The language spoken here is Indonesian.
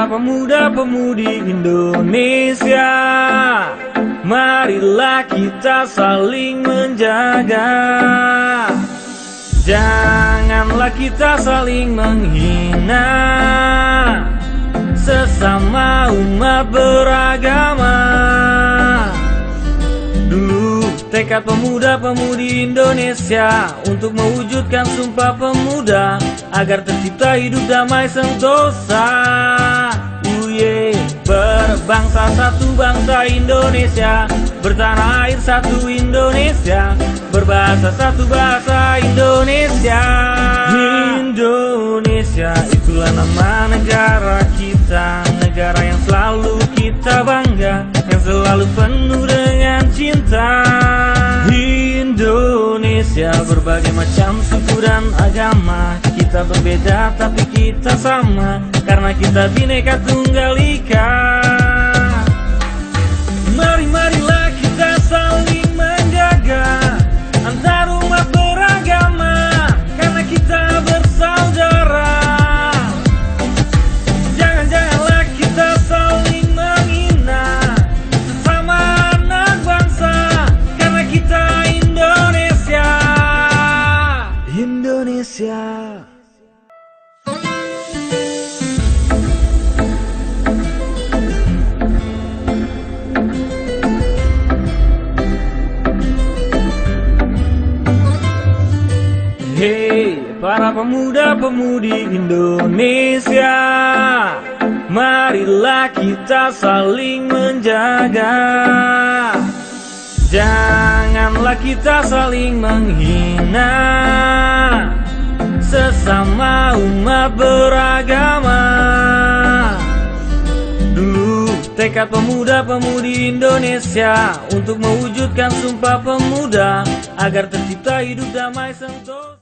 para pemuda-pemudi Indonesia, marilah kita saling menjaga. Janganlah kita saling menghina sesama umat beragama. Dulu tekad pemuda-pemudi Indonesia untuk mewujudkan Sumpah Pemuda agar tercipta hidup damai sentosa. Berbangsa satu bangsa Indonesia, bertanah air satu Indonesia, berbahasa satu bahasa Indonesia. Indonesia itulah nama negara kita, negara yang selalu kita bangga, yang selalu penuh dengan cinta. Indonesia berbagai macam suku dan agama, kita berbeda tapi kita sama, karena kita Bhinneka Tunggal Ika. Marilah kita saling menjaga antar umat beragama, karena kita bersaudara. Janganlah kita saling menghina sesama anak bangsa, karena kita Indonesia. Hei, para pemuda-pemudi Indonesia, marilah kita saling menjaga. Janganlah kita saling menghina sesama umat beragama. Dulu tekad pemuda-pemudi Indonesia untuk mewujudkan Sumpah Pemuda agar tercipta hidup damai sentosa.